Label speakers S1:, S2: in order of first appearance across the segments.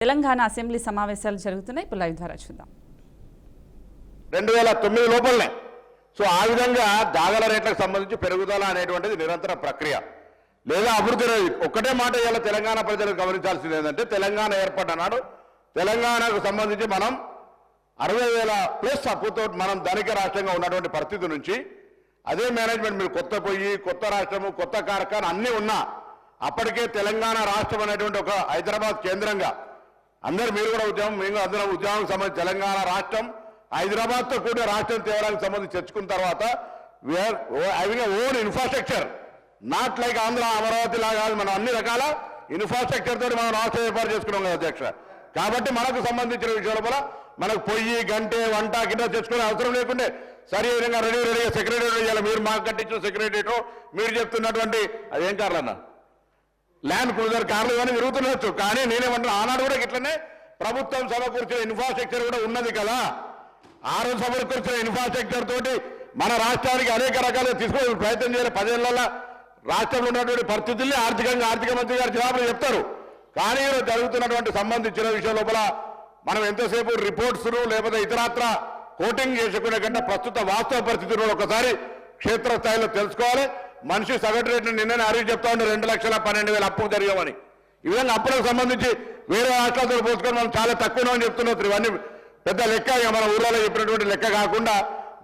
S1: Telangana assembly సమావేశాలు జరుగుతున్నాయి. ఇప్పుడు లైవ్ ద్వారా చూద్దాం.
S2: 2009 లోపలనే సో ఆ విధంగా జాగల రేట్లకు సంబంధించి పెరుగుదల అనేటువంటిది నిరంతర ప్రక్రియ లేదా అభివృద్ధి ఒక్కటే మాట ఇలా తెలంగాణ ప్రజలు గమనించాల్సింది ఏంటంటే తెలంగాణ ఏర్పడ్డ నాడు తెలంగాణకు సంబంధించి మనం 60,000+ అప్పుతో మనం ధనిక రాష్ట్రంగా ఉన్నటువంటి పరిస్థితి నుంచి అదే మేనేజ్మెంట్ మీరు కొత్త పొయ్యి కొత్త రాష్ట్రము కొత్త కార్ఖానా అన్నీ ఉన్నా అప్పటికే తెలంగాణ రాష్ట్రం అనేటువంటి ఒక హైదరాబాద్ కేంద్రంగా అందరు మీరు కూడా ఉద్యమం మేము అందరం ఉద్యమానికి సంబంధించి తెలంగాణ రాష్ట్రం హైదరాబాద్తో కూడిన రాష్ట్రం తేవడానికి సంబంధించి తెచ్చుకున్న తర్వాత we are having own infrastructure not like Andhra Amaravati లాగా మనం అన్ని రకాల ఇన్ఫ్రాస్ట్రక్చర్ తోటి మనం రాష్ట్రం ఏర్పాటు చేసుకున్నాం కదా అధ్యక్ష. కాబట్టి మనకు సంబంధించిన విషయాల మనకు పొయ్యి గంటే వంట కింద తెచ్చుకునే అవసరం లేకుండే సరి విధంగా రెడీగా సెక్రటరీ చేయాలి. మీరు మాకు కట్టించిన సెక్రటరీతో మీరు చెప్తున్నటువంటి అదేం కార్లు అన్న ల్యాండ్ క్రూజర్ కార్లు ఇవన్నీ తిరుగుతుండొచ్చు. కానీ నేనేమంటున్నా ఆనాడు కూడా ఇట్లనే ప్రభుత్వం సమకూర్చిన ఇన్ఫ్రాస్ట్రక్చర్ కూడా ఉన్నది కదా. ఆ రోజు సమకూర్చిన ఇన్ఫ్రాస్ట్రక్చర్ తోటి మన రాష్ట్రానికి అనేక రకాలుగా తీసుకోవడానికి ప్రయత్నం చేయాలి. 10 ఏళ్ల రాష్ట్రంలో ఉన్నటువంటి పరిస్థితుల్ని ఆర్థిక మంత్రి గారు జవాబులు చెప్తారు. కానీ జరుగుతున్నటువంటి సంబంధించిన విషయం లోపల మనం ఎంతసేపు రిపోర్ట్స్ను లేకపోతే ఇతరత్ర కోటింగ్ చేసుకునే కంటే ప్రస్తుత వాస్తవ పరిస్థితుల్లో ఒకసారి క్షేత్రస్థాయిలో తెలుసుకోవాలి. మనిషి సగటు రేట్లు నిన్ననే అరిగి చెప్తా ఉండే 2,12,000 అప్పు జరిగామని. ఈ విధంగా అప్పులకు సంబంధించి వేరే రాష్ట్రాలతో పోల్చుకొని మనం చాలా తక్కువ అని చెప్తున్నారు. ఇవన్నీ పెద్ద లెక్క మన ఊళ్ళలో చెప్పినటువంటి లెక్క కాకుండా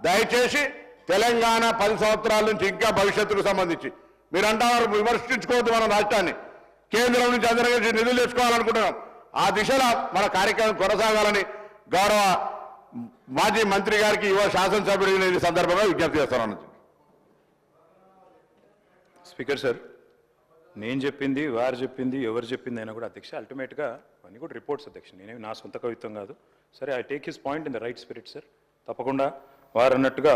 S2: దయచేసి తెలంగాణ 10 సంవత్సరాల నుంచి ఇంకా భవిష్యత్తుకు సంబంధించి మీరు అంటారు విమర్శించుకోవద్దు మన రాష్ట్రాన్ని. కేంద్రం నుంచి అందరికీ నిధులు తెచ్చుకోవాలనుకుంటున్నాం. ఆ దిశలో మన కార్యక్రమం కొనసాగాలని గౌరవ మాజీ మంత్రి గారికి యువ శాసనసభ్యుడిని ఈ సందర్భంగా విజ్ఞప్తి చేస్తాను.
S3: స్పీకర్ సార్, నేను చెప్పింది వారు చెప్పింది ఎవరు చెప్పింది అయినా కూడా అధ్యక్ష అల్టిమేట్గా అన్నీ కూడా రిపోర్ట్స్ అధ్యక్ష. నేనేమి నా సొంత కవిత్వం కాదు. సరే, I take his point in the right spirit sir. తప్పకుండా వారు అన్నట్టుగా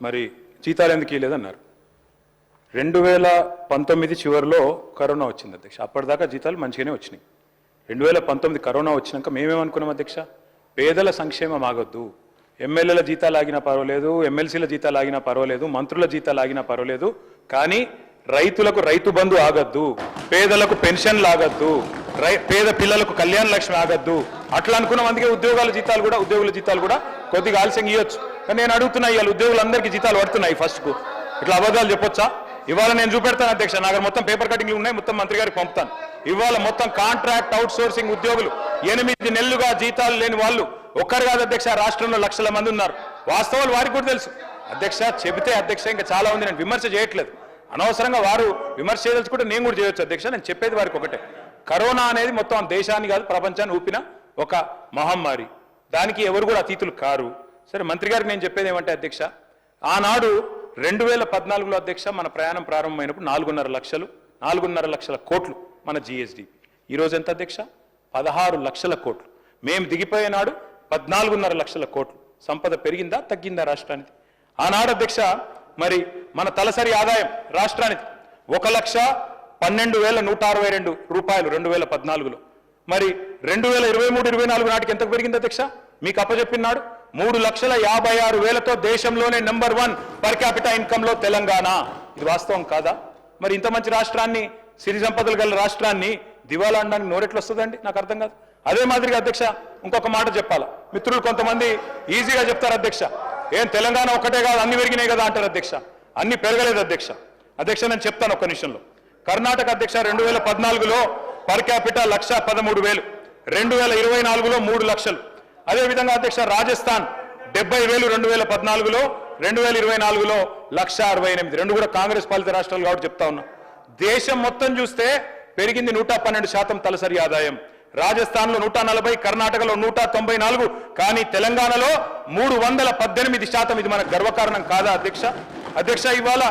S3: మరి జీతాలు ఎందుకు ఇవ్వలేదన్నారు. 2019 చివరిలో కరోనా వచ్చింది అధ్యక్ష. అప్పటిదాకా జీతాలు మంచిగానే వచ్చినాయి. 2019 కరోనా వచ్చినాక మేమేమనుకున్నాం అధ్యక్ష, పేదల సంక్షేమం ఆగొద్దు, ఎమ్మెల్యేల జీతాలు ఆగినా పర్వాలేదు, ఎమ్మెల్సీల జీతాలు ఆగినా పర్వాలేదు, మంత్రుల జీతాలు ఆగినా పర్వాలేదు, కానీ రైతులకు రైతు బంధు ఆగద్దు, పేదలకు పెన్షన్లు ఆగద్దు, పేద పిల్లలకు కళ్యాణ లక్ష్మి ఆగద్దు అట్లా అనుకున్నాం. అందుకే ఉద్యోగుల జీతాలు కూడా కొద్దిగా ఆలస్యంగా ఇవ్వచ్చు. కానీ నేను అడుగుతున్నా, ఇవాళ ఉద్యోగులందరికీ జీతాలు పడుతున్నాయి ఫస్ట్కు. ఇట్లా అబద్ధాలు చెప్పొచ్చా? ఇవాళ నేను చూపెడతాను అధ్యక్ష. నాకు మొత్తం పేపర్ కటింగ్లు ఉన్నాయి, మొత్తం మంత్రి గారికి పంపుతాను. ఇవాళ మొత్తం కాంట్రాక్ట్ అవుట్ సోర్సింగ్ ఉద్యోగులు 8 నెలలుగా జీతాలు లేని వాళ్ళు ఒక్కరు కాదు అధ్యక్ష, రాష్ట్రంలో లక్షల మంది ఉన్నారు. వాస్తవాలు వారికి కూడా తెలుసు అధ్యక్ష. చెబితే అధ్యక్ష ఇంకా చాలా ఉంది. నేను విమర్శ చేయట్లేదు, అనవసరంగా వారు విమర్శ చేయదలుచుకుంటే నేను కూడా చేయొచ్చు అధ్యక్ష. నేను చెప్పేది వారికి ఒకటే, కరోనా అనేది మొత్తం దేశాన్ని కాదు ప్రపంచాన్ని ఊపిన ఒక మహమ్మారి. దానికి ఎవరు కూడా అతీతులు కారు. సరే, మంత్రి గారికి నేను చెప్పేది ఏమంటే అధ్యక్ష, ఆనాడు 2014లో అధ్యక్ష మన ప్రయాణం ప్రారంభమైనప్పుడు 4.5 లక్షల కోట్లు మన జిఎస్డిపి. ఈరోజు ఎంత అధ్యక్ష? 16 లక్షల కోట్లు. మేము దిగిపోయే నాడు 14.5 లక్షల కోట్లు. సంపద పెరిగిందా తగ్గిందా రాష్ట్రానికి? ఆనాడు అధ్యక్ష మరి మన తలసరి ఆదాయం రాష్ట్రానికి 1,12,162 రూపాయలు 2014లో. మరి 2023-24 నాటికి ఎంతకు పెరిగింది అధ్యక్ష? మీకు అప్పచెప్పినాడు 3,56,000తో దేశంలోనే నెంబర్ 1 పర్ క్యాపిటా ఇన్కమ్ లో తెలంగాణ. ఇది వాస్తవం కాదా? మరి ఇంత మంచి రాష్ట్రాన్ని, సిరి సంపదలు గల రాష్ట్రాన్ని దివాలా అనడానికి నోరెట్లు వస్తుందండి? నాకు అర్థం కాదు. అదే మాదిరిగా అధ్యక్ష ఇంకొక మాట చెప్పాలా. మిత్రులు కొంతమంది ఈజీగా చెప్తారు అధ్యక్ష, ఏం తెలంగాణ ఒక్కటే కాదు అన్ని పెరిగినాయి కదా అంటారు అధ్యక్ష. అన్ని పెరగలేదు అధ్యక్ష. నేను చెప్తాను ఒక్క నిమిషంలో. కర్ణాటక అధ్యక్ష 2014లో పర్ క్యాపిటా 1,13,000, 2024లో 3 లక్షలు. అదేవిధంగా అధ్యక్ష రాజస్థాన్ 70,000 2014లో, 2024లో 1,68,000. రెండు కూడా కాంగ్రెస్ పాలిత రాష్ట్రాలు కాబట్టి చెప్తా ఉన్నా. దేశం మొత్తం చూస్తే పెరిగింది 112% తలసరి ఆదాయం. రాజస్థాన్లో 140, కర్ణాటకలో 194, కానీ తెలంగాణలో 318%. ఇది మనకు గర్వకారణం కాదా అధ్యక్ష? ఇవాళ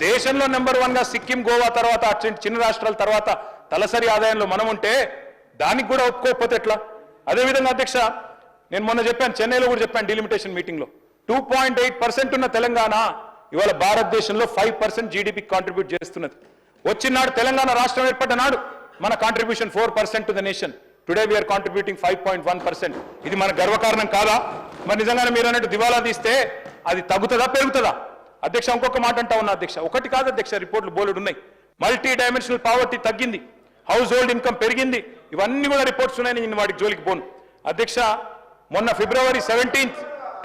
S3: దేశంలో నెంబర్ 1గా సిక్కిం, గోవా తర్వాత చిన్న రాష్ట్రాల తర్వాత తలసరి ఆదాయంలో మనం ఉంటే దానికి కూడా ఒప్పుకోకపోతే ఎట్లా? అదేవిధంగా అధ్యక్ష నేను మొన్న చెప్పాను, చెన్నైలో కూడా చెప్పాను డిలిమిటేషన్ మీటింగ్లో, 2.8% ఉన్న తెలంగాణ ఇవాళ భారతదేశంలో 5% జీడిపి కాంట్రిబ్యూట్ చేస్తున్నది. వచ్చినాడు తెలంగాణ రాష్ట్రం ఏర్పడ్డ నాడు మన contribution 4% to the nation. Today we are contributing 5.1%. ఇది మన గర్వకారణం కాదా? మరి నిజంగానే మీరు అన్నట్టు దివాలా తీస్తే అది తగ్గుతుందా పెరుగుతుందా అధ్యక్ష? ఇంకొక మాట అంటా ఉన్నా అధ్యక్ష, ఒకటి కాదు అధ్యక్ష, రిపోర్ట్లు బోలెడు ఉన్నాయి. మల్టీ డైమెన్షనల్ పావర్టీ తగ్గింది, హౌస్ హోల్డ్ ఇన్కమ్ పెరిగింది, ఇవన్నీ కూడా రిపోర్ట్స్ ఉన్నాయి, నేను వాటికి జోలికి పోను. అధ్యక్ష, మొన్న ఫిబ్రవరి 17,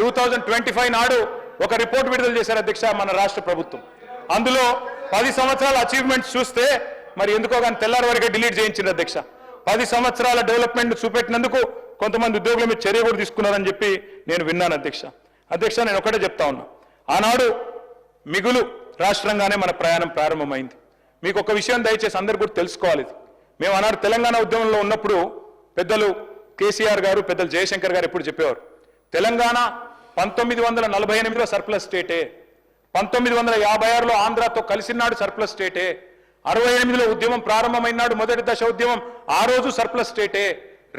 S3: 2025 నాడు ఒక రిపోర్ట్ విడుదల చేశారు అధ్యక్ష మన రాష్ట్ర ప్రభుత్వం. అందులో 10 సంవత్సరాల అచీవ్మెంట్స్ చూస్తే మరి ఎందుకో కానీ తెల్లారి వరకే డిలీట్ చేయించారు అధ్యక్ష. 10 సంవత్సరాల డెవలప్మెంట్ చూపెట్టినందుకు కొంతమంది ఉద్యోగుల మీద చర్య కూడా తీసుకున్నారని చెప్పి నేను విన్నాను అధ్యక్ష. అధ్యక్ష, నేను ఒకటే చెప్తా ఉన్నా, ఆనాడు మిగులు రాష్ట్రంగానే మన ప్రయాణం ప్రారంభమైంది. మీకు ఒక విషయం దయచేసి అందరు కూడా తెలుసుకోవాలి. మేము ఆనాడు తెలంగాణ ఉద్యమంలో ఉన్నప్పుడు పెద్దలు కేసీఆర్ గారు, పెద్దలు జయశంకర్ గారు ఎప్పుడు చెప్పేవారు, తెలంగాణ 1948లో సర్ప్లస్ స్టేటే, 1956లో ఆంధ్రాతో కలిసినాడు సర్ప్లస్ స్టేటే, 68లో ఉద్యమం ప్రారంభమైనాడు మొదటి దశ ఉద్యమం, ఆ రోజు సర్ప్లస్ స్టేటే,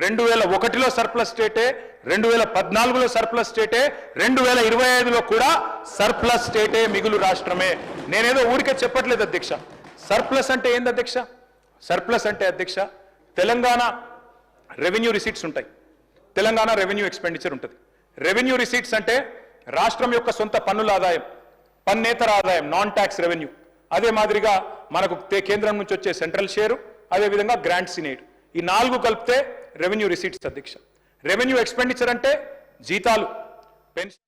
S3: 2001లో సర్ప్లస్ స్టేటే, 2014లో సర్ప్లస్ స్టేటే, 2025లో కూడా సర్ప్లస్ స్టేటే, మిగులు రాష్ట్రమే. నేనేదో ఊరికే చెప్పట్లేదు అధ్యక్ష. సర్ప్లస్ అంటే ఏంది అధ్యక్ష? సర్ప్లస్ అంటే అధ్యక్ష, తెలంగాణ రెవెన్యూ రిసీట్స్ ఉంటాయి, తెలంగాణ రెవెన్యూ ఎక్స్పెండిచర్ ఉంటుంది. రెవెన్యూ రిసీట్స్ అంటే రాష్ట్రం యొక్క సొంత పన్నుల ఆదాయం, పన్నేతర ఆదాయం, నాన్ ట్యాక్స్ రెవెన్యూ. అదే మాదిరిగా మనకు కేంద్రం నుంచి వచ్చే సెంట్రల్ షేరు, అదేవిధంగా గ్రాంట్స్ ఇన్ ఎయిడ్, ఈ 4 కలిపితే రెవెన్యూ రిసీట్స్ అధ్యక్ష. రెవెన్యూ ఎక్స్పెండిచర్ అంటే జీతాలు, పెన్షన్.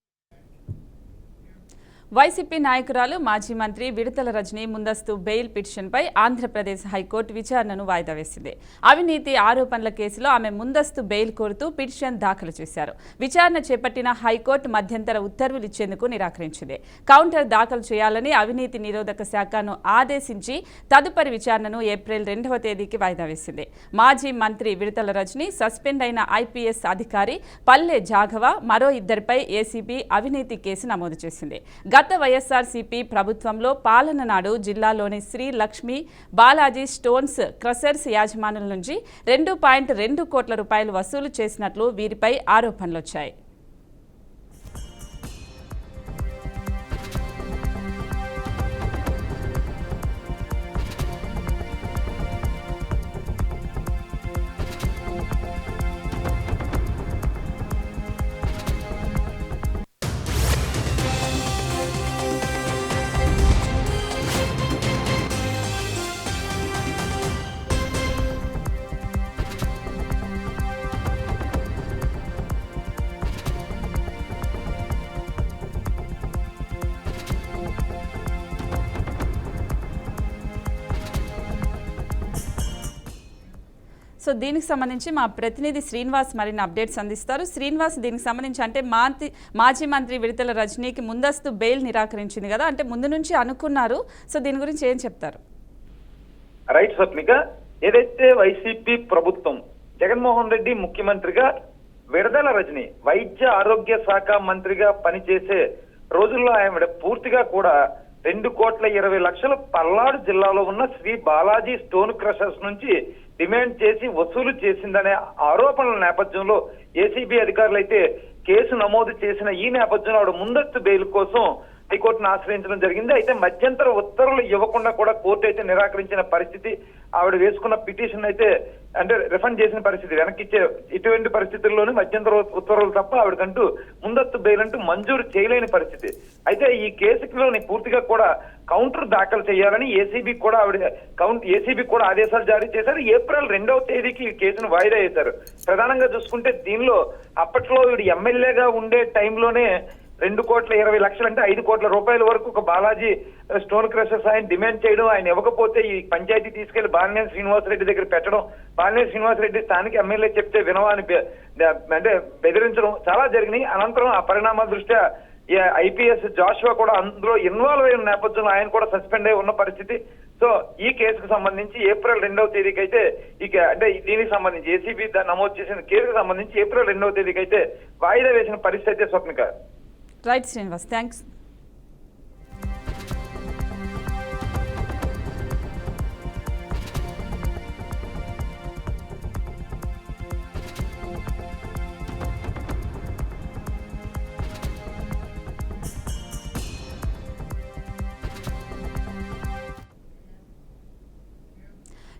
S1: వైసీపీ నాయకురాలు మాజీ మంత్రి విడతల రజని ముందస్తు బెయిల్ పిటిషన్పై ఆంధ్రప్రదేశ్ హైకోర్టు విచారణను వాయిదా వేసింది. అవినీతి ఆరోపణల కేసులో ఆమె ముందస్తు బెయిల్ కోరుతూ పిటిషన్ దాఖలు చేశారు. విచారణ చేపట్టిన హైకోర్టు మధ్యంతర ఉత్తర్వులు ఇచ్చేందుకు నిరాకరించింది. కౌంటర్ దాఖలు చేయాలని అవినీతి నిరోధక శాఖను ఆదేశించి తదుపరి విచారణను ఏప్రిల్ 2వ తేదీకి వాయిదా వేసింది. మాజీ మంత్రి విడతల రజని, సస్పెండ్ అయిన ఐపీఎస్ అధికారి పల్లె జాఘవ, మరో ఇద్దరిపై ఏసీబీ అవినీతి కేసు నమోదు చేసింది. గత వైఎస్ఆర్సీపీ ప్రభుత్వంలో పాలన నాడు జిల్లాలోని శ్రీ లక్ష్మి బాలాజీ స్టోన్స్ క్రషర్స్ యాజమానుల నుంచి 2.2 కోట్ల రూపాయలు వసూలు చేసినట్లు వీరిపై ఆరోపణలొచ్చాయి. సో దీనికి సంబంధించి మా ప్రతినిధి శ్రీనివాస్ మరిన్ని అప్డేట్స్ అందిస్తారు. శ్రీనివాస్, దీనికి సంబంధించి అంటే మాజీ మంత్రి విడతల రజనీకి ముందస్తు బెయిల్ నిరాకరించింది కదా, అంటే ముందు నుంచి అనుకున్నారు. సో దీని గురించి ఏం చెప్తారు?
S4: రైట్ స్వప్నిక, ఏదైతే వైసీపీ ప్రభుత్వం జగన్మోహన్ రెడ్డి ముఖ్యమంత్రిగా విడతల రజని వైద్య ఆరోగ్య శాఖ మంత్రిగా పనిచేసే రోజుల్లో ఆమె పూర్తిగా కూడా 2,20,00,000 పల్నాడు జిల్లాలో ఉన్న శ్రీ బాలాజీ స్టోన్ క్రషర్స్ నుంచి డిమాండ్ చేసి వసూలు చేసిందనే ఆరోపణల నేపథ్యంలో ఏసీబీ అధికారులు అయితే కేసు నమోదు చేసిన ఈ నేపథ్యంలో ఆవిడ ముందస్తు బెయిల్ కోసం హైకోర్టును ఆశ్రయించడం జరిగింది. అయితే మధ్యంతర ఉత్తర్వులు ఇవ్వకుండా కూడా కోర్టు అయితే నిరాకరించిన పరిస్థితి, ఆవిడ వేసుకున్న పిటిషన్ అయితే అంటే రిఫండ్ చేసిన పరిస్థితి, వెనక్కి ఇచ్చే ఇటువంటి పరిస్థితుల్లోనే మధ్యంతర ఉత్తర్వులు తప్ప ఆవిడకంటూ ముందస్తు బెయిల్ అంటూ మంజూరు చేయలేని పరిస్థితి. అయితే ఈ కేసులోని పూర్తిగా కూడా కౌంటర్ దాఖలు చేయాలని ఏసీబీ కూడా ఆదేశాలు జారీ చేశారు. ఏప్రిల్ 2వ తేదీకి ఈ కేసును వాయిదా వేశారు. ప్రధానంగా చూసుకుంటే దీనిలో అప్పట్లో వీడు ఎమ్మెల్యేగా ఉండే టైంలోనే 2,20,00,000 అంటే 5 కోట్ల రూపాయల వరకు ఒక బాలాజీ స్టోన్ క్రషర్స్ ఆయన డిమాండ్ చేయడం, ఆయన ఇవ్వకపోతే ఈ పంచాయతీ తీసుకెళ్లి బాలినేని శ్రీనివాసరెడ్డి దగ్గర పెట్టడం, బాలినేని శ్రీనివాసరెడ్డి స్థానిక ఎమ్మెల్యే చెప్తే వినవాని అంటే బెదిరించడం చాలా జరిగినాయి. అనంతరం ఆ పరిణామాల దృష్ట్యా ఐపీఎస్ జాషువా కూడా అందులో ఇన్వాల్వ్ అయిన నేపథ్యంలో ఆయన కూడా సస్పెండ్ అయి ఉన్న పరిస్థితి. సో ఈ కేసుకు సంబంధించి ఏప్రిల్ 2వ తేదీకి అయితే అంటే దీనికి సంబంధించి ఏసీబీ నమోదు చేసిన కేసుకు సంబంధించి ఏప్రిల్ 2వ తేదీకి అయితే వాయిదా వేసిన పరిస్థితి అయితే Swapnika.
S1: Right Srinivas, thanks.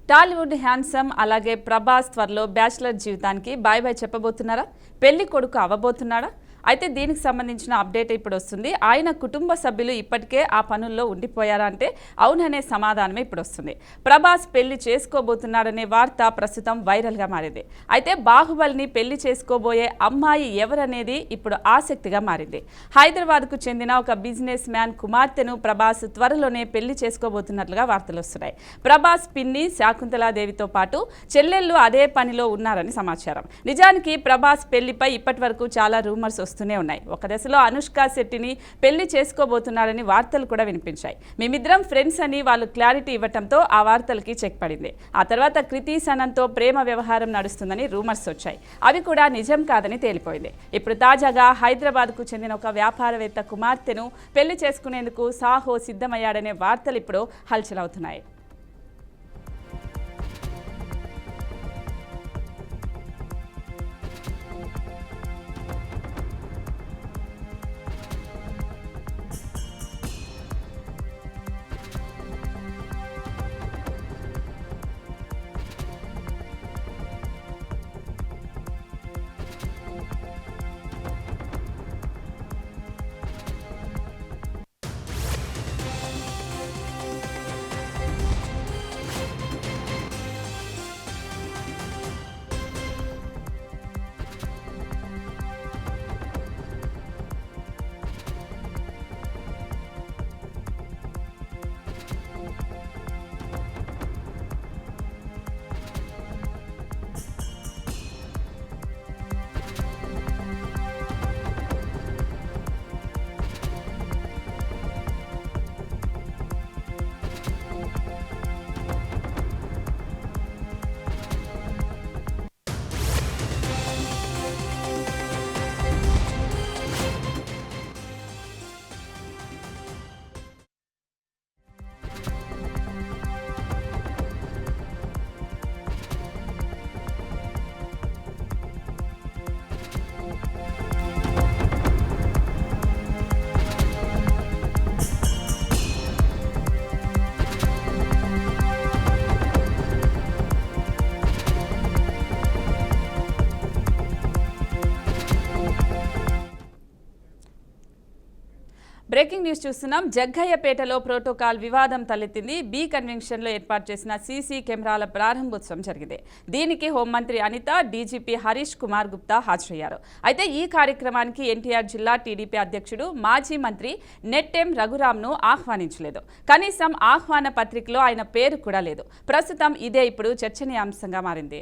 S1: Tollywood handsome అలాగే ప్రభాస్ త్వరలో బ్యాచిలర్ జీవితానికి బాయ్ బాయ్ చెప్పబోతున్నారా? పెళ్లి కొడుకు అవ్వబోతున్నాడా? అయితే దీనికి సంబంధించిన అప్డేట్ ఇప్పుడు వస్తుంది. ఆయన కుటుంబ సభ్యులు ఇప్పటికే ఆ పనుల్లో ఉండిపోయారా అంటే అవుననే సమాధానమే ఇప్పుడు వస్తుంది. ప్రభాస్ పెళ్లి చేసుకోబోతున్నాడనే వార్త ప్రస్తుతం వైరల్గా మారింది. అయితే బాహుబలిని పెళ్లి చేసుకోబోయే అమ్మాయి ఎవరనేది ఇప్పుడు ఆసక్తిగా మారింది. హైదరాబాద్కు చెందిన ఒక బిజినెస్ మ్యాన్ కుమార్తెను ప్రభాస్ త్వరలోనే పెళ్లి చేసుకోబోతున్నట్లుగా వార్తలు వస్తున్నాయి. ప్రభాస్ పిన్ని శాకుంతలాదేవితో పాటు చెల్లెళ్ళు అదే పనిలో ఉన్నారని సమాచారం. నిజానికి ప్రభాస్ పెళ్లిపై ఇప్పటి వరకు చాలా రూమర్స్ వస్తూనే ఉన్నాయి. ఒక దశలో అనుష్క శెట్టిని పెళ్లి చేసుకోబోతున్నారని వార్తలు కూడా వినిపించాయి. మేమిద్దరం ఫ్రెండ్స్ అని వాళ్ళు క్లారిటీ ఇవ్వటంతో ఆ వార్తలకి చెక్ పడింది. ఆ తర్వాత కృతి సనన్తో ప్రేమ వ్యవహారం నడుస్తుందని రూమర్స్ వచ్చాయి. అవి కూడా నిజం కాదని తేలిపోయింది. ఇప్పుడు తాజాగా హైదరాబాద్కు చెందిన ఒక వ్యాపారవేత్త కుమార్తెను పెళ్లి చేసుకునేందుకు సాహో సిద్ధమయ్యాడనే వార్తలు ఇప్పుడు హల్చల్ అవుతున్నాయి. బ్రేకింగ్ న్యూస్ చూస్తున్నాం. జగ్గయ్యపేటలో ప్రోటోకాల్ వివాదం తలెత్తింది. బి కన్వెన్షన్లో ఏర్పాటు చేసిన సీసీ కెమెరాల ప్రారంభోత్సవం జరిగింది. దీనికి హోంమంత్రి అనిత, డీజీపీ హరీష్ కుమార్ గుప్తా హాజరయ్యారు. అయితే ఈ కార్యక్రమానికి ఎన్టీఆర్ జిల్లా టీడీపీ అధ్యక్షుడు మాజీ మంత్రి నెట్టెం రఘురాంను ఆహ్వానించలేదు. కనీసం ఆహ్వాన పత్రికలో ఆయన పేరు కూడా లేదు. ప్రస్తుతం ఇదే ఇప్పుడు చర్చనీయాంశంగా మారింది.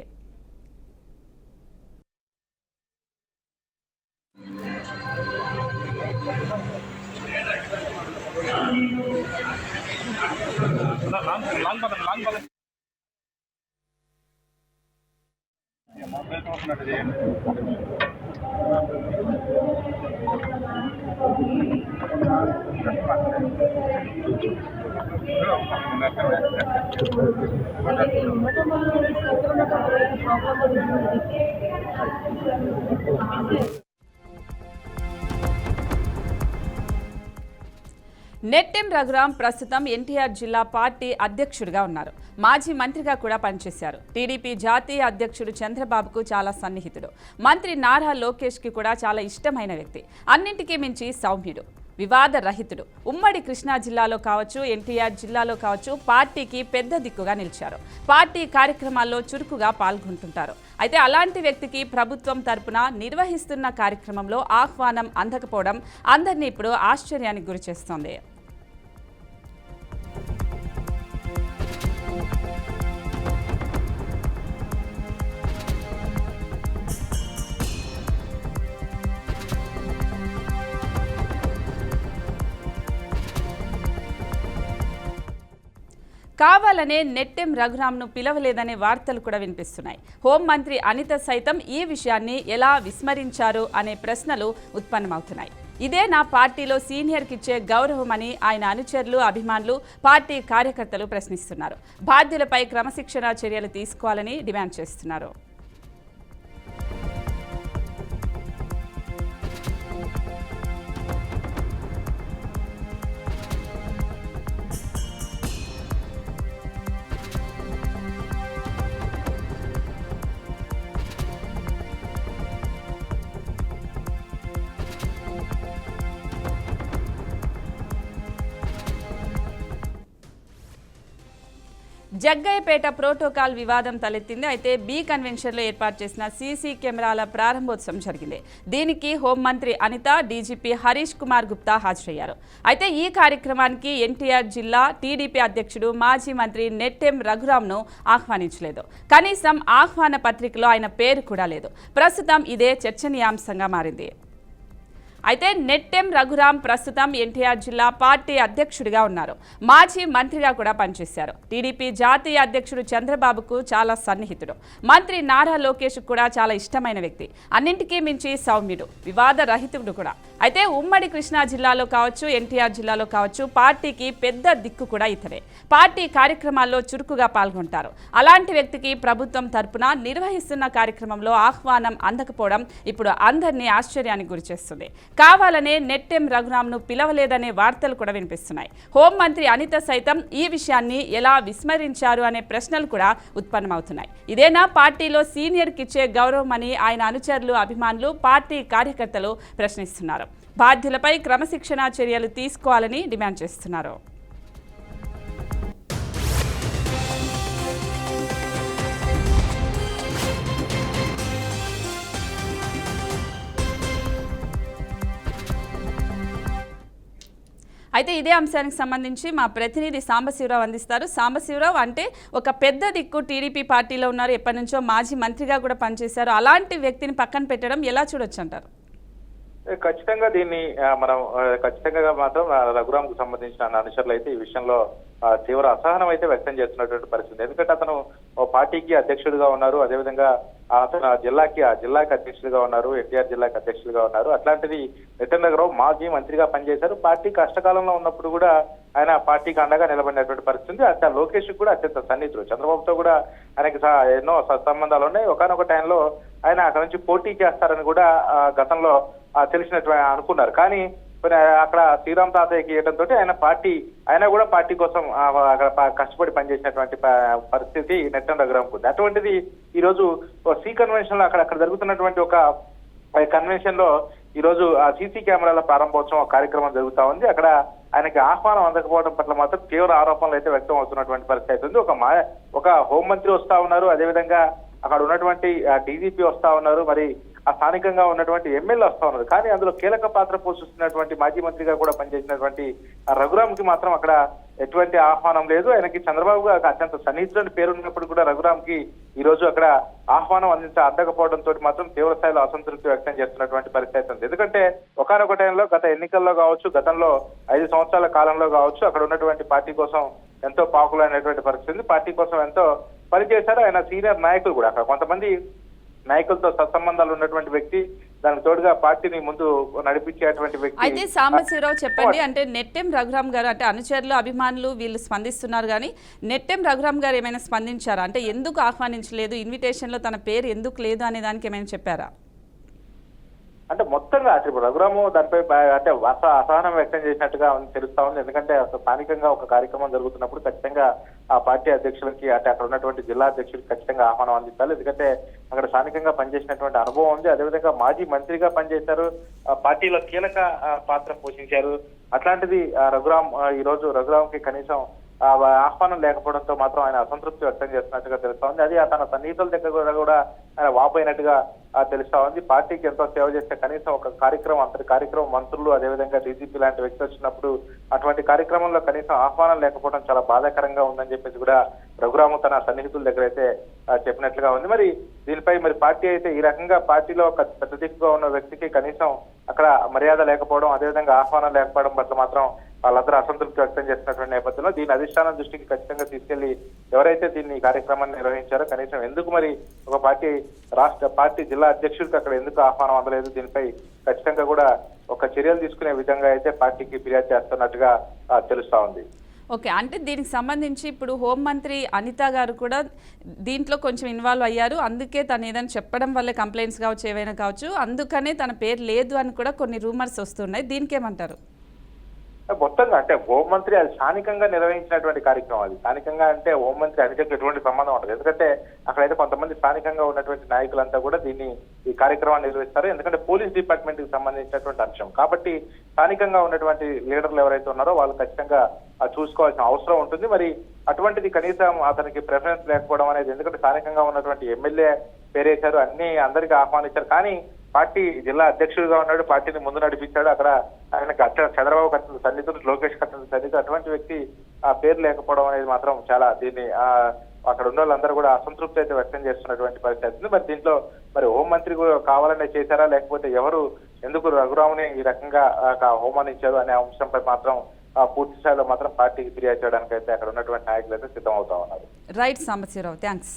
S1: నెట్టెం రఘురాం ప్రస్తుతం ఎన్టీఆర్ జిల్లా పార్టీ అధ్యక్షుడిగా ఉన్నారు. మాజీ మంత్రిగా కూడా పనిచేశారు. టీడీపీ జాతీయ అధ్యక్షుడు చంద్రబాబుకు చాలా సన్నిహితుడు. మంత్రి నారా లోకేష్కి కూడా చాలా ఇష్టమైన వ్యక్తి. అన్నింటికీ మించి సౌమ్యుడు, వివాద రహితుడు. ఉమ్మడి కృష్ణా జిల్లాలో కావచ్చు, ఎన్టీఆర్ జిల్లాలో కావచ్చు పార్టీకి పెద్ద దిక్కుగా నిలిచారు. పార్టీ కార్యక్రమాల్లో చురుకుగా పాల్గొంటుంటారు. అయితే అలాంటి వ్యక్తికి ప్రభుత్వం తరపున నిర్వహిస్తున్న కార్యక్రమంలో ఆహ్వానం అందకపోవడం అందరినీ ఇప్పుడు ఆశ్చర్యానికి గురిచేస్తోంది. కావాలనే నెట్టెం రఘురాంను పిలవలేదనే వార్తలు కూడా వినిపిస్తున్నాయి. హోంమంత్రి అనిత సైతం ఈ విషయాన్ని ఎలా విస్మరించారు అనే ప్రశ్నలు ఉత్పన్నమవుతున్నాయి. ఇదే నా పార్టీలో సీనియర్కి ఇచ్చే గౌరవమని ఆయన అనుచరులు, అభిమానులు, పార్టీ కార్యకర్తలు ప్రశ్నిస్తున్నారు. బాధ్యులపై క్రమశిక్షణ చర్యలు తీసుకోవాలని డిమాండ్ చేస్తున్నారు. జగ్గయ్యపేట ప్రోటోకాల్ వివాదం తలెత్తింది. అయితే బి కన్వెన్షన్లో ఏర్పాటు చేసిన సీసీ కెమెరాల ప్రారంభోత్సవం జరిగింది. దీనికి హోంమంత్రి అనిత, డీజీపీ హరీష్ కుమార్ గుప్తా హాజరయ్యారు. అయితే ఈ కార్యక్రమానికి ఎన్టీఆర్ జిల్లా టీడీపీ అధ్యక్షుడు మాజీ మంత్రి నెట్టెం రఘురాంను ఆహ్వానించలేదు. కనీసం ఆహ్వాన పత్రికలో ఆయన పేరు కూడా లేదు. ప్రస్తుతం ఇదే చర్చనీయాంశంగా మారింది. అయితే నెట్టెం రఘురాం ప్రస్తుతం ఎన్టీఆర్ జిల్లా పార్టీ అధ్యక్షుడిగా ఉన్నారు. మాజీ మంత్రిగా కూడా పనిచేశారు. టీడీపీ జాతీయ అధ్యక్షుడు చంద్రబాబుకు చాలా సన్నిహితుడు. మంత్రి నారా లోకేష్ కూడా చాలా ఇష్టమైన వ్యక్తి. అన్నింటికీ మించి సౌమ్యుడు, వివాద రహితుడు కూడా. అయితే ఉమ్మడి కృష్ణా జిల్లాలో కావచ్చు, ఎన్టీఆర్ జిల్లాలో కావచ్చు, పార్టీకి పెద్ద దిక్కు కూడా ఇతరే. పార్టీ కార్యక్రమాల్లో చురుకుగా పాల్గొంటారు. అలాంటి వ్యక్తికి ప్రభుత్వం తరపున నిర్వహిస్తున్న కార్యక్రమంలో ఆహ్వానం అందకపోవడం ఇప్పుడు అందరినీ ఆశ్చర్యానికి గురిచేస్తుంది. కావాలనే నెట్టెం రఘురాంను పిలవలేదనే వార్తలు కూడా వినిపిస్తున్నాయి. హోంమంత్రి అనిత సైతం ఈ విషయాన్ని ఎలా విస్మరించారు అనే ప్రశ్నలు కూడా ఉత్పన్నమవుతున్నాయి. ఇదేనా పార్టీలో సీనియర్కి ఇచ్చే గౌరవమని ఆయన అనుచరులు, అభిమానులు, పార్టీ కార్యకర్తలు ప్రశ్నిస్తున్నారు. బాధ్యులపై క్రమశిక్షణా చర్యలు తీసుకోవాలని డిమాండ్ చేస్తున్నారు. అయితే ఇదే అంశానికి సంబంధించి మా ప్రతినిధి సాంబశివరావు అందిస్తారు. సాంబశివరావు, అంటే ఒక పెద్ద దిక్కు టీడీపీ పార్టీలో ఉన్నారు, ఎప్పటి నుంచో మాజీ మంత్రిగా కూడా పనిచేశారు. అలాంటి వ్యక్తిని పక్కన పెట్టడం ఎలా చూడొచ్చు అంటారు?
S5: ఖచ్చితంగా దీన్ని మనం ఖచ్చితంగా మాత్రం రఘురామ్ కు సంబంధించిన అనుచరులు అయితే ఈ విషయంలో తీవ్ర అసహనం అయితే వ్యక్తం చేస్తున్నటువంటి పరిస్థితి. ఎందుకంటే అతను పార్టీకి అధ్యక్షుడిగా ఉన్నారు, అదేవిధంగా అతను జిల్లాకి అధ్యక్షుడిగా ఉన్నారు, ఎన్టీఆర్ జిల్లాకి అధ్యక్షుడిగా ఉన్నారు. అట్లాంటిది నెట్టెం రఘురామ్ మాజీ మంత్రిగా పనిచేశారు. పార్టీ కష్టకాలంలో ఉన్నప్పుడు కూడా ఆయన పార్టీకి అండగా నిలబడినటువంటి పరిస్థితి. అట్లా లోకేష్ కూడా అత్యంత సన్నిహితుడు. చంద్రబాబుతో కూడా ఆయనకి ఎన్నో సత్సంబంధాలు ఉన్నాయి. ఒకనొక టైంలో ఆయన అక్కడ నుంచి పోటీ చేస్తారని కూడా గతంలో తెలిసినట్టు అనుకున్నారు. కానీ అక్కడ శ్రీరామ్ తాతయ్యకి ఇవ్వడంతో ఆయన కూడా పార్టీ కోసం అక్కడ కష్టపడి పనిచేసినటువంటి పరిస్థితి నెట్టెం రఘురాంకు ఉంది. అటువంటిది ఈ రోజు సి కన్వెన్షన్ లో అక్కడ జరుగుతున్నటువంటి ఒక కన్వెన్షన్ లో ఈ రోజు సీసీ కెమెరాల ప్రారంభోత్సవం కార్యక్రమం జరుగుతా ఉంది. అక్కడ ఆయనకి ఆహ్వానం అందకపోవడం పట్ల మాత్రం తీవ్ర ఆరోపణలు అయితే వ్యక్తం అవుతున్నటువంటి పరిస్థితి ఉంది. ఒక హోంమంత్రి వస్తా ఉన్నారు, అదేవిధంగా అక్కడ ఉన్నటువంటి డీజీపీ వస్తా ఉన్నారు, మరి ఆ స్థానికంగా ఉన్నటువంటి ఎమ్మెల్యే వస్తా ఉన్నారు. కానీ అందులో కీలక పాత్ర పోషిస్తున్నటువంటి మాజీ మంత్రిగా కూడా పనిచేసినటువంటి రఘురామ్ కి మాత్రం అక్కడ ఎటువంటి ఆహ్వానం లేదు. ఆయనకి చంద్రబాబు అత్యంత సన్నిహితులని పేరున్నప్పుడు కూడా రఘురామ్ కి ఈ రోజు అక్కడ ఆహ్వానం అందకపోవడంతో మాత్రం తీవ్ర స్థాయిలో అసంతృప్తి వ్యక్తం చేస్తున్నటువంటి పరిస్థితి ఉంది. ఎందుకంటే ఒకనొక టైంలో గత ఎన్నికల్లో కావచ్చు, గతంలో 5 సంవత్సరాల కాలంలో కావచ్చు, అక్కడ ఉన్నటువంటి పార్టీ కోసం ఎంతో పాపులైనటువంటి పరిస్థితి, పార్టీ కోసం ఎంతో పనిచేశారు. ఆయన సీనియర్ నాయకులు కూడా అక్కడ కొంతమంది నాయకులతో సత్సంబంధాలు ఉన్నటువంటి వ్యక్తి, దానికి తోడుగా పార్టీని ముందు నడిపించేటువంటి వ్యక్తి.
S1: అయితే సాంబశివరావు చెప్పండి, అంటే నెట్టెం రఘురాం గారు, అంటే అనుచరులు, అభిమానులు వీళ్ళు స్పందిస్తున్నారు, కానీ నెట్టెం రఘురాం గారు ఏమైనా స్పందించారా? అంటే ఎందుకు ఆహ్వానించలేదు, ఇన్విటేషన్ లో తన పేరు ఎందుకు లేదు అనే దానికి ఏమైనా చెప్పారా?
S5: అంటే మొత్తంగా ఇప్పుడు రఘురాము దానిపై అంటే అసహనం వ్యక్తం చేసినట్టుగా తెలుస్తా ఉంది. ఎందుకంటే స్థానికంగా ఒక కార్యక్రమం జరుగుతున్నప్పుడు ఖచ్చితంగా ఆ పార్టీ అధ్యక్షులకి, అంటే అక్కడ ఉన్నటువంటి జిల్లా అధ్యక్షుడికి ఖచ్చితంగా ఆహ్వానం అందించాలి. ఎందుకంటే అక్కడ స్థానికంగా పనిచేసినటువంటి అనుభవం ఉంది, అదేవిధంగా మాజీ మంత్రిగా పనిచేశారు, పార్టీలో కీలక పాత్ర పోషించారు. అట్లాంటిది రఘురామ్ ఈ రోజు రఘురామ్కి కనీసం ఆహ్వానం లేకపోవడంతో మాత్రం ఆయన అసంతృప్తి వ్యక్తం చేస్తున్నట్టుగా తెలుస్తా ఉంది. అది తన సన్నిహితుల దగ్గర కూడా ఆయన వాపోయినట్టుగా తెలుస్తా ఉంది. పార్టీకి ఎంతో సేవ చేస్తే కనీసం ఒక అంతటి కార్యక్రమం మంత్రులు, అదేవిధంగా డీజీపీ లాంటి వ్యక్తి వచ్చినప్పుడు అటువంటి కార్యక్రమంలో కనీసం ఆహ్వానం లేకపోవడం చాలా బాధాకరంగా ఉందని చెప్పేసి కూడా రఘురాము తన సన్నిహితుల దగ్గర అయితే చెప్పినట్లుగా ఉంది. మరి దీనిపై పార్టీ అయితే ఈ రకంగా పార్టీలో ఒక పెద్ద దిక్కుగా ఉన్న వ్యక్తికి కనీసం అక్కడ మర్యాద లేకపోవడం, అదేవిధంగా ఆహ్వానం లేకపోవడం పట్ల మాత్రం వాళ్ళందరూ అసంతృప్తి వ్యక్తం చేస్తున్నటువంటి నేపథ్యంలో దీని అధిష్టానం దృష్టికి ఖచ్చితంగా తీసుకెళ్లి ఎవరైతే దీన్ని కార్యక్రమాన్ని నిర్వహించారో కనీసం ఎందుకు మరి ఒక పార్టీ జిల్లా అధ్యక్షుడికి అక్కడ ఎందుకు ఆహ్వానం అందలేదు, దీనిపై ఖచ్చితంగా కూడా ఒక చర్యలు తీసుకునే విధంగా అయితే పార్టీకి ఫిర్యాదు చేస్తున్నట్టుగా తెలుస్తా ఉంది.
S1: ఓకే, అంటే దీనికి సంబంధించి ఇప్పుడు హోంమంత్రి అనిత గారు కూడా దీంట్లో కొంచెం ఇన్వాల్వ్ అయ్యారు. అందుకే తను ఏదైనా చెప్పడం వల్ల కంప్లైంట్స్ కావచ్చు, ఏవైనా కావచ్చు, అందుకనే తన పేరు లేదు అని కూడా కొన్ని రూమర్స్ వస్తున్నాయి. దీనికేమంటారు?
S5: మొత్తంగా అంటే హోంమంత్రి అది స్థానికంగా నిర్వహించినటువంటి కార్యక్రమం. అది స్థానికంగా అంటే హోంమంత్రి అధికారులకు ఎటువంటి సంబంధం ఉండదు. ఎందుకంటే అక్కడైతే కొంతమంది స్థానికంగా ఉన్నటువంటి నాయకులంతా కూడా ఈ కార్యక్రమాన్ని నిర్వహిస్తారు. ఎందుకంటే పోలీస్ డిపార్ట్మెంట్ కి సంబంధించినటువంటి అంశం కాబట్టి స్థానికంగా ఉన్నటువంటి లీడర్లు ఎవరైతే ఉన్నారో వాళ్ళు ఖచ్చితంగా చూసుకోవాల్సిన అవసరం ఉంటుంది. మరి అటువంటిది కనీసం అతనికి ప్రిఫరెన్స్ లేకపోవడం అనేది, ఎందుకంటే స్థానికంగా ఉన్నటువంటి ఎమ్మెల్యే పేరేశారు, అందరికీ ఆహ్వానించారు. కానీ పార్టీ జిల్లా అధ్యక్షుడిగా ఉన్నాడు, పార్టీని ముందు నడిపించాడు. అక్కడ ఆయనకు చంద్రబాబు అత్యంత సన్నిహితుడు, లోకేష్ అత్యంత సన్నిహితుడు. అటువంటి వ్యక్తి ఆ పేరు లేకపోవడం అనేది మాత్రం చాలా దీన్ని అక్కడ ఉన్న వాళ్ళందరూ కూడా అసంతృప్తి అయితే వ్యక్తం చేస్తున్నటువంటి పరిస్థితి. మరి దీంట్లో మరి హోంమంత్రి కావాలనే చేశారా, లేకపోతే ఎవరు ఎందుకు రఘురాముని ఈ రకంగా అవమానించారు అనే అంశంపై మాత్రం పూర్తి స్థాయిలో మాత్రం పార్టీకి ఫిర్యాదు చేయడానికి అయితే అక్కడ ఉన్నటువంటి నాయకులు అయితే సిద్ధం అవుతా ఉన్నారు.
S1: Right Sambasivarao, thanks.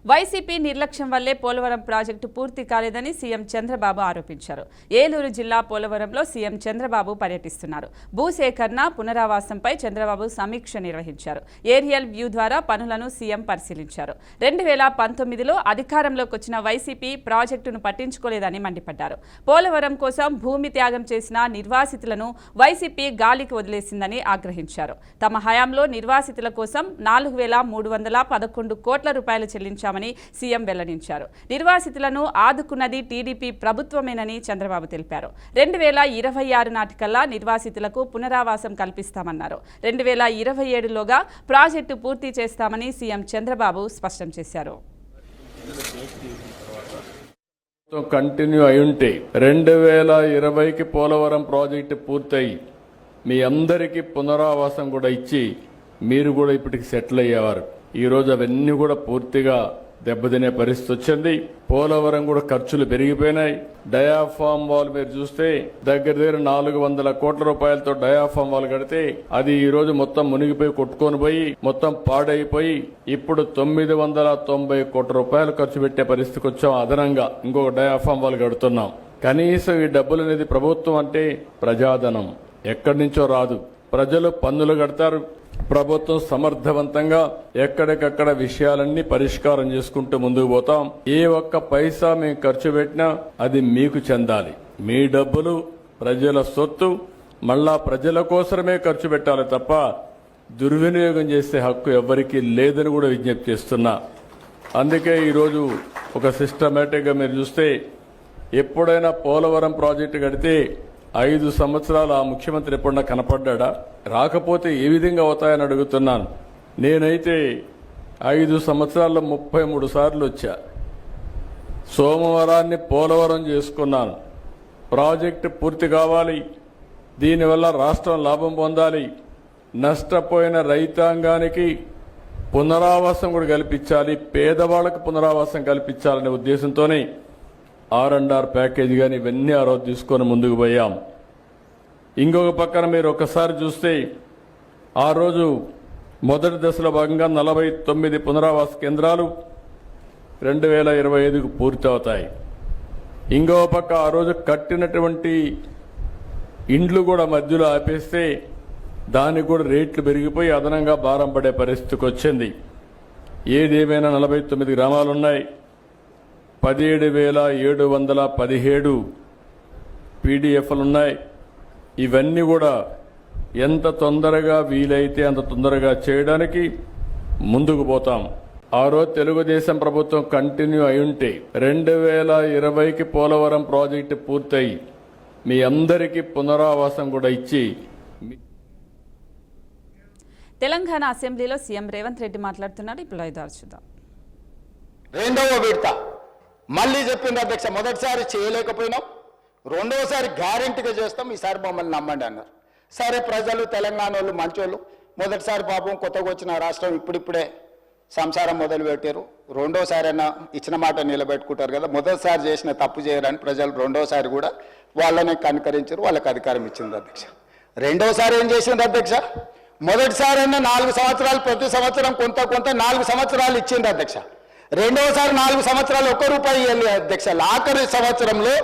S1: వైసీపీ నిర్లక్ష్యం వల్లే పోలవరం ప్రాజెక్టు పూర్తి కాలేదని సీఎం చంద్రబాబు ఆరోపించారు. ఏలూరు జిల్లా పోలవరంలో సీఎం చంద్రబాబు పర్యటిస్తున్నారు. భూసేకరణ, పునరావాసంపై చంద్రబాబు సమీక్ష నిర్వహించారు. ఏరియల్ వ్యూ ద్వారా పనులను సీఎం పరిశీలించారు. 2019లో అధికారంలోకి వచ్చిన వైసీపీ ప్రాజెక్టును పట్టించుకోలేదని మండిపడ్డారు. పోలవరం కోసం భూమి త్యాగం చేసిన నిర్వాసితులను వైసీపీ గాలికి వదిలేసిందని ఆగ్రహించారు. తమ హయాంలో నిర్వాసితుల కోసం 4,311 కోట్ల రూపాయలు చెల్లించామని సీఎం వెల్లడించారు. నిర్వాసితులను ఆదుకున్నది టీడీపీ ప్రభుత్వమేనని చంద్రబాబు తెలిపారు. 2026 నాటికల్లా నిర్వాసితులకు పునరావాసం కల్పిస్తామన్నారు. 2027లోగా ప్రాజెక్టు పూర్తి చేస్తామని సీఎం చంద్రబాబు స్పష్టం చేశారు.
S6: కంటిన్యూ అయ్యుంటే 2020కి పోలవరం ప్రాజెక్టు పూర్తయి మీ అందరికీ పునరావాసం కూడా ఇచ్చి మీరు కూడా ఇప్పటికి సెటిల్ అయ్యేవారు. ఈరోజు అవన్నీ కూడా పూర్తిగా దెబ్బతినే పరిస్థితి వచ్చింది. పోలవరం కూడా ఖర్చులు పెరిగిపోయినాయి. డయాఫామ్ వాల్ మీరు చూస్తే దగ్గర 400 కోట్ల రూపాయలతో డయాఫామ్ వాల్ కడితే అది ఈ రోజు మొత్తం మునిగిపోయి కొట్టుకొని పోయి మొత్తం పాడైపోయి ఇప్పుడు 990 కోట్ల రూపాయలు ఖర్చు పెట్టే పరిస్థితికి వచ్చాం. అదనంగా ఇంకొక డయాఫామ్ వాల్ కడుతున్నాం. కనీసం ఈ డబ్బులు అనేది ప్రభుత్వం అంటే ప్రజాధనం ఎక్కడి నుంచో రాదు. ప్రజలు పన్నులు కడతారు. ప్రభుత్వం సమర్థవంతంగా ఎక్కడికక్కడ విషయాలన్నీ పరిష్కారం చేసుకుంటూ ముందుకు పోతాం. ఏ ఒక్క పైసా మేము ఖర్చు పెట్టినా అది మీకు చెందాలి. మీ డబ్బులు ప్రజల సొత్తు, మళ్ళా ప్రజల కోసమే ఖర్చు పెట్టాలి తప్ప దుర్వినియోగం చేసే హక్కు ఎవరికీ లేదని కూడా విజ్ఞప్తి చేస్తున్నా. అందుకే ఈరోజు ఒక సిస్టమేటిక్గా మీరు చూస్తే ఎప్పుడైనా పోలవరం ప్రాజెక్టు కడితే 5 సంవత్సరాలు ఆ ముఖ్యమంత్రి ఎప్పుడన్నా కనపడ్డా? రాకపోతే ఏ విధంగా అవుతాయని అడుగుతున్నాను. నేనైతే 5 సంవత్సరాల్లో 33 సార్లు వచ్చా. సోమవారాన్ని పోలవరం చేసుకున్నాను. ప్రాజెక్టు పూర్తి కావాలి, దీనివల్ల రాష్ట్రం లాభం పొందాలి, నష్టపోయిన రైతాంగానికి పునరావాసం కూడా కల్పించాలి, పేదవాళ్లకు పునరావాసం కల్పించాలనే ఉద్దేశంతోనే R&R ప్యాకేజీ కానీ ఇవన్నీ ఆ రోజు తీసుకొని ముందుకు పోయాం. ఇంకొక పక్కన మీరు ఒకసారి చూస్తే ఆ రోజు మొదటి దశలో భాగంగా 49 పునరావాస కేంద్రాలు 2025కు పూర్తి అవుతాయి. ఇంకో పక్క ఆ రోజు కట్టినటువంటి ఇండ్లు కూడా మధ్యలో ఆపేస్తే దానికి కూడా రేట్లు పెరిగిపోయి అదనంగా భారం పడే పరిస్థితికి వచ్చింది. ఏదేమైనా 49 గ్రామాలున్నాయి. 17,717 పీడిఎఫ్లున్నాయి. ఇవన్నీ కూడా ఎంత తొందరగా వీలైతే అంత తొందరగా చేయడానికి ముందుకు పోతాం. ఆ రోజు తెలుగుదేశం ప్రభుత్వం కంటిన్యూ అయ్యుంటే 2020కి పోలవరం ప్రాజెక్టు పూర్తయి మీ అందరికీ పునరావాసం కూడా ఇచ్చి.
S1: తెలంగాణ అసెంబ్లీలో సీఎం రేవంత్ రెడ్డి మాట్లాడుతున్నారు. ఇప్పుడు ఐదారు చూద్దాం.
S7: రెండవ విడత మళ్ళీ చెప్పింది అధ్యక్ష, మొదటిసారి చేయలేకపోయినాం, రెండవసారి గ్యారెంటీగా చేస్తాం, ఈసారి మమ్మల్ని నమ్మండి అన్నారు. సరే, ప్రజలు తెలంగాణ వాళ్ళు మంచోళ్ళు, మొదటిసారి పాపం కొత్తగా వచ్చిన రాష్ట్రం ఇప్పుడిప్పుడే సంసారం మొదలు పెట్టారు. రెండోసారైనా ఇచ్చిన మాట నిలబెట్టుకుంటారు కదా. మొదటిసారి చేసిన తప్పు చేయరని ప్రజలు రెండోసారి కూడా వాళ్ళని కనుకరించారు, వాళ్ళకి అధికారం ఇచ్చింది అధ్యక్ష. రెండోసారి ఏం చేసింది అధ్యక్ష? మొదటిసారైనా 4 సంవత్సరాలు, ప్రతి సంవత్సరం కొంత 4 సంవత్సరాలు ఇచ్చింది అధ్యక్ష. రెండవసారి 4 సంవత్సరాలు ₹1 ఇవ్వాలి అధ్యక్ష. ఆఖరి సంవత్సరంలో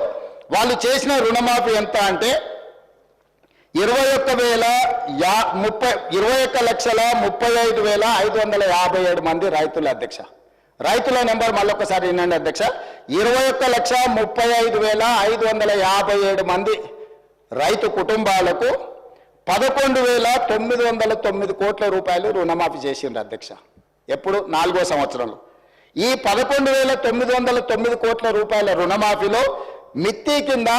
S7: వాళ్ళు చేసిన రుణమాఫీ ఎంత అంటే 21,35,557 మంది రైతులు అధ్యక్ష. రైతుల నెంబర్ మళ్ళొకసారి వినండి అధ్యక్ష. 21,35,557 మంది రైతు కుటుంబాలకు 11,909 కోట్ల రూపాయలు రుణమాఫీ చేసిండ్రు అధ్యక్ష. ఎప్పుడు? 4వ సంవత్సరంలో. ఈ 11,909 కోట్ల రూపాయల రుణమాఫీలో మిత్తి కింద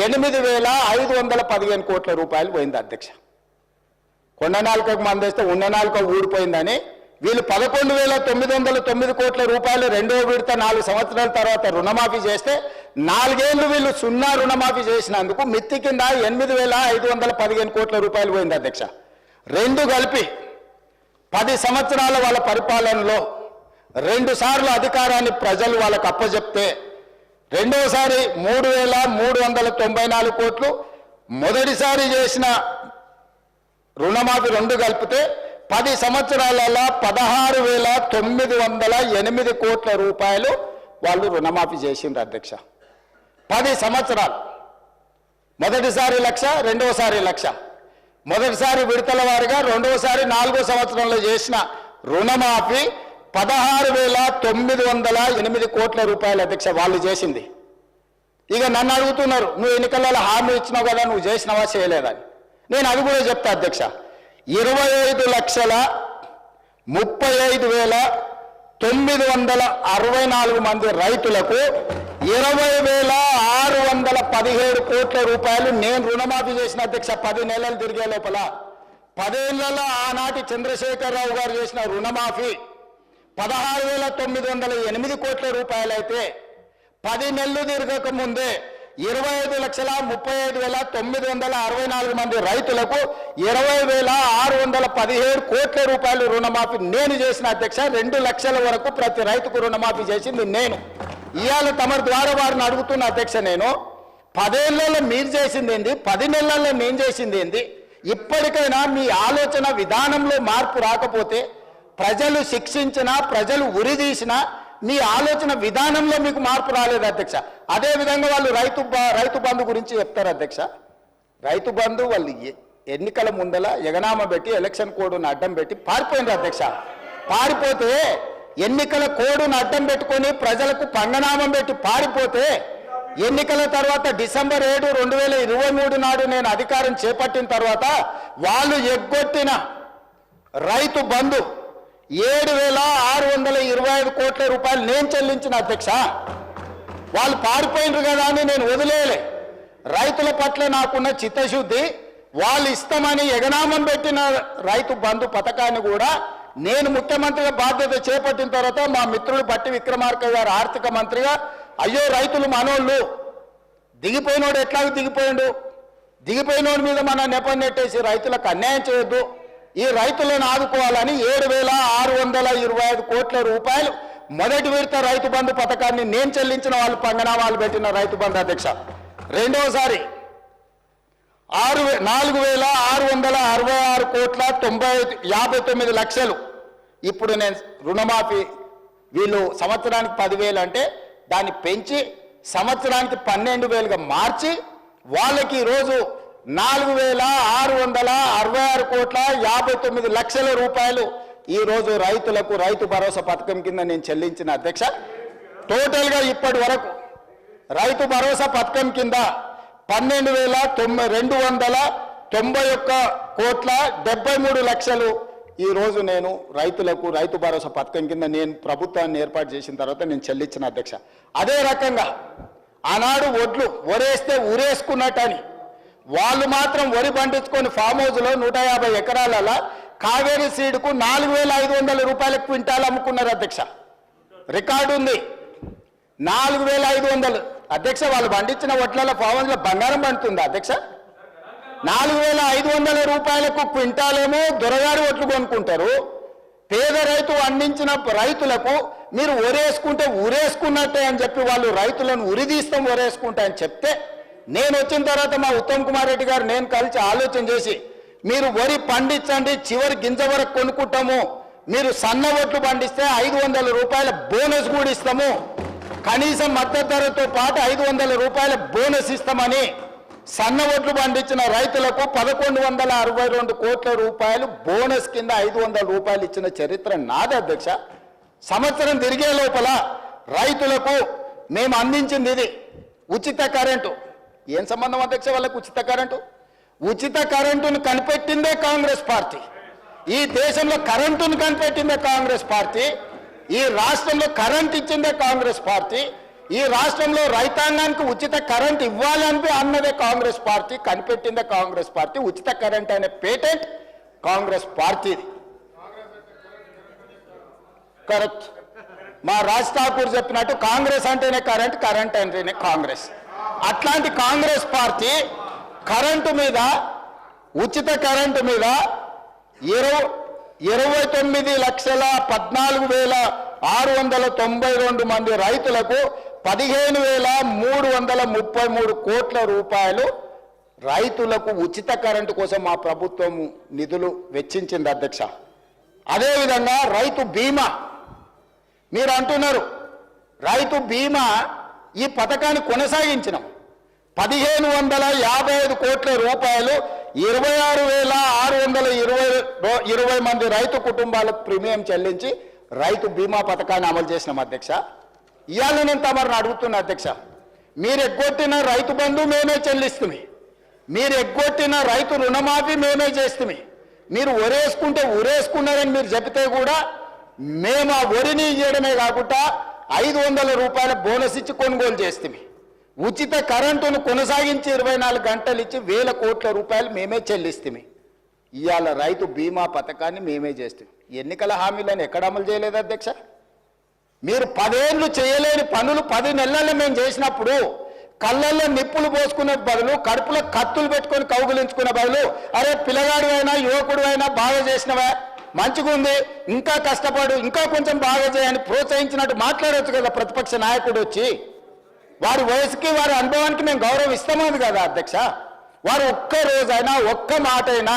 S7: 8,515 కోట్ల రూపాయలు పోయింది అధ్యక్ష. కొండ నాలుకకు మందేస్తే ఉన్న నాలుక ఊడిపోయిందని వీళ్ళు 11,909 కోట్ల రూపాయలు రెండో విడత 4 సంవత్సరాల తర్వాత రుణమాఫీ చేస్తే 4 ఏళ్ళు వీళ్ళు 0 రుణమాఫీ చేసినందుకు మిత్తి కింద 8,515 కోట్ల రూపాయలు పోయింది అధ్యక్ష. రెండు కలిపి 10 సంవత్సరాల వాళ్ళ పరిపాలనలో 2 సార్లు అధికారాన్ని ప్రజలు వాళ్ళకు అప్పచెప్తే రెండోసారి 3,394 కోట్లు, మొదటిసారి చేసిన రుణమాఫీ 2 కలిపితే 10 సంవత్సరాలలో 16,908 కోట్ల రూపాయలు వాళ్ళు రుణమాఫీ చేసిండ్రు అధ్యక్ష. 10 సంవత్సరాలు. మొదటిసారి 1,00,000, రెండోసారి 1,00,000. మొదటిసారి విడతల వారిగా, రెండోసారి 4వ సంవత్సరంలో చేసిన రుణమాఫీ 16,908 కోట్ల రూపాయలు అధ్యక్ష వాళ్ళు చేసింది. ఇక నన్ను అడుగుతున్నారు, నువ్వు ఎన్నికలలో హామీ ఇచ్చినావు కదా, నువ్వు చేసినావా చేయలేదని. నేను అది కూడా చెప్తా అధ్యక్ష. 25,35,964 మంది రైతులకు 20,617 కోట్ల రూపాయలు నేను రుణమాఫీ చేసిన అధ్యక్ష. 10 నెలలు తిరిగే లోపల 10 ఏళ్లలో ఆనాటి చంద్రశేఖరరావు గారు చేసిన రుణమాఫీ 16,908 కోట్ల రూపాయలు అయితే 10 నెలలు తిరగక ముందే 25,35,964 మంది రైతులకు 20,617 కోట్ల రూపాయలు రుణమాఫీ నేను చేసిన అధ్యక్ష. 2 లక్షల వరకు ప్రతి రైతుకు రుణమాఫీ చేసింది నేను. ఇవాళ తమరి ద్వారా వారిని అడుగుతున్న అధ్యక్ష, నేను 10 ఏళ్లలో మీరు చేసింది ఏంది, 10 నెలల్లో నేను చేసింది ఏంది? ఇప్పటికైనా మీ ఆలోచన విధానంలో మార్పు రాకపోతే, ప్రజలు శిక్షించినా, ప్రజలు ఉరిదీసినా మీ ఆలోచన విధానంలో మీకు మార్పు రాలేదు అధ్యక్ష. అదేవిధంగా వాళ్ళు రైతు బంధు గురించి చెప్తారు అధ్యక్ష. రైతు బంధు వాళ్ళు ఎన్నికల ముందల ఎగనామ పెట్టి ఎలక్షన్ కోడ్ను అడ్డం పెట్టి పారిపోయినారు అధ్యక్ష. పారిపోతే ఎన్నికల కోడ్ను అడ్డం పెట్టుకొని ప్రజలకు పంగనామం పెట్టి పారిపోతే ఎన్నికల తర్వాత డిసెంబర్ 7, 2023 నాడు నేను అధికారం చేపట్టిన తర్వాత వాళ్ళు ఎగ్గొట్టిన రైతు బంధు 7,625 కోట్ల రూపాయలు నేను చెల్లించిన అధ్యక్ష. వాళ్ళు పారిపోయినారు కదా అని నేను వదిలేయలే. రైతుల పట్ల నాకున్న చిత్తశుద్ధి, వాళ్ళు ఇస్తామని ఎగనామం పెట్టిన రైతు బంధు పథకాన్ని కూడా నేను ముఖ్యమంత్రిగా బాధ్యత చేపట్టిన తర్వాత మా మిత్రుడు బట్టి విక్రమార్క గారు ఆర్థిక మంత్రిగా, అయ్యో రైతులు మనోళ్ళు, దిగిపోయినోడు ఎట్లాగో దిగిపోయినోడి మీద మన నెపం నెట్టేసి రైతులకు అన్యాయం చేయొద్దు, ఈ రైతులను ఆదుకోవాలని 7,625 కోట్ల రూపాయలు మొదటి విడత రైతు బంధు పథకాన్ని నేను చెల్లించిన వాళ్ళు పంగనామాలు పెట్టిన రైతు బంధు అధ్యక్ష. రెండోసారి 4,666 కోట్ల 59 లక్షలు ఇప్పుడు నేను రుణమాఫీ, వీళ్ళు సంవత్సరానికి 10,000 అంటే దాన్ని పెంచి సంవత్సరానికి 12,000గా మార్చి వాళ్ళకి ఈరోజు 4,666 కోట్ల 59 లక్షల రూపాయలు ఈరోజు రైతులకు రైతు భరోసా పథకం కింద నేను చెల్లించిన అధ్యక్ష. టోటల్గా ఇప్పటి వరకు రైతు భరోసా పథకం కింద 12,291 కోట్ల 73 లక్షలు ఈరోజు నేను రైతులకు రైతు భరోసా పథకం కింద నేను ప్రభుత్వాన్ని ఏర్పాటు చేసిన తర్వాత నేను చెల్లించిన అధ్యక్ష. అదే రకంగా ఆనాడు వరేస్తే ఊరేసుకున్నట్టని వాళ్ళు మాత్రం వరి పండించుకొని ఫామ్ హౌస్లో 150 ఎకరాలలో కావేరీ సీడ్కు 4,500 రూపాయల క్వింటాల్ అమ్ముకున్నారు అధ్యక్ష. రికార్డు ఉంది. 4,500 అధ్యక్ష. వాళ్ళు పండించిన వడ్లలో ఫామ్ హౌస్లో బంగారం పండుతుందా అధ్యక్ష? 4,500 రూపాయలకు క్వింటాలేమో దొరగారి ఒట్లు కొనుక్కుంటారు, పేద రైతు అందించిన రైతులకు మీరు ఒరేసుకుంటే ఉరేసుకున్నట్టే అని చెప్పి వాళ్ళు రైతులను ఉరిదీస్తాం ఒరేసుకుంటా అని చెప్తే, నేను వచ్చిన తర్వాత మా ఉత్తమ్ కుమార్ రెడ్డి గారు నేను కలిసి ఆలోచన చేసి, మీరు వరి పండించండి, చివరి గింజ వరకు కొనుక్కుంటాము, మీరు సన్న ఒట్లు పండిస్తే 500 రూపాయల బోనస్ కూడా ఇస్తాము, కనీసం మద్దతు ధరతో పాటు 500 రూపాయల బోనస్ ఇస్తామని సన్న ఒట్లు పండించిన రైతులకు 1162 కోట్ల రూపాయలు బోనస్ కింద 500 రూపాయలు ఇచ్చిన చరిత్ర నాది అధ్యక్ష. సంవత్సరం తిరిగే లోపల రైతులకు మేము అందించింది ఇది ఉచిత కరెంటు. ఏం సంబంధం అధ్యక్ష వాళ్ళకు ఉచిత కరెంటు? ఉచిత కరెంటును కనిపెట్టిందే కాంగ్రెస్ పార్టీ. ఈ దేశంలో కరెంటును కనిపెట్టిందే కాంగ్రెస్ పార్టీ. ఈ రాష్ట్రంలో కరెంట్ ఇచ్చిందే కాంగ్రెస్ పార్టీ. ఈ రాష్ట్రంలో రైతాంగానికి ఉచిత కరెంట్ ఇవ్వాలని అన్నదే కాంగ్రెస్ పార్టీ, కనిపెట్టిందే కాంగ్రెస్ పార్టీ. ఉచిత కరెంట్ అనే పేటెంట్ కాంగ్రెస్ పార్టీది. కరెక్ట్. మా రాజ్ ఠాకూర్ చెప్పినట్టు కాంగ్రెస్ అంటేనే కరెంట్, కరెంట్ అంటేనే కాంగ్రెస్. అట్లాంటి కాంగ్రెస్ పార్టీ కరెంటు మీద, ఉచిత కరెంటు మీద 29,14,692 మంది రైతులకు 15,333 కోట్ల రూపాయలు రైతులకు ఉచిత కరెంటు కోసం మా ప్రభుత్వం నిధులు వెచ్చించింది అధ్యక్ష. అదేవిధంగా రైతు బీమా, మీరు అంటున్నారు రైతు బీమా ఈ పథకాన్ని కొనసాగించినాం. 1,555 కోట్ల రూపాయలు 26,620 మంది రైతు కుటుంబాలకు ప్రీమియం చెల్లించి రైతు బీమా పథకాన్ని అమలు చేసినాం అధ్యక్ష. ఇవాళ నేను తమరిని అడుగుతున్నా అధ్యక్ష, మీరు ఎగ్గొట్టిన రైతు బంధు మేమే చెల్లిస్తుంది, మీరు ఎగ్గొట్టిన రైతు రుణమాఫీ మేమే చేస్తుంది, మీరు ఒరేసుకుంటే ఉరేసుకున్నారని మీరు చెబితే కూడా మేము ఆ వరిని ఇవ్వడమే కాకుండా 500 రూపాయల బోనస్ ఇచ్చి కొనుగోలు చేస్తుంది. ఉచిత కరెంటును కొనసాగించి 24 గంటలు ఇచ్చి 1,000 కోట్ల రూపాయలు మేమే చెల్లిస్తుంది. ఇవాళ రైతు బీమా పథకాన్ని మేమే చేస్తాం. ఎన్నికల హామీలను ఎక్కడ అమలు చేయలేదు అధ్యక్ష? మీరు 10 ఏళ్ళు చేయలేని పనులు 10 నెలల్లో మేము చేసినప్పుడు కళ్ళల్లో నిప్పులు పోసుకునే బదులు, కడుపులో కత్తులు పెట్టుకొని కౌగులించుకునే బదులు, అరే పిల్లగాడు అయినా యువకుడు అయినా బాగా చేసినవా, మంచిగా ఉంది, ఇంకా కష్టపడు, ఇంకా కొంచెం బాగా చేయని ప్రోత్సహించినట్టు మాట్లాడవచ్చు కదా ప్రతిపక్ష నాయకుడు వచ్చి. వారి వయసుకి వారి అనుభవానికి మేము గౌరవం ఇస్తామని కదా అధ్యక్ష. వారు ఒక్క రోజైనా ఒక్క మాట అయినా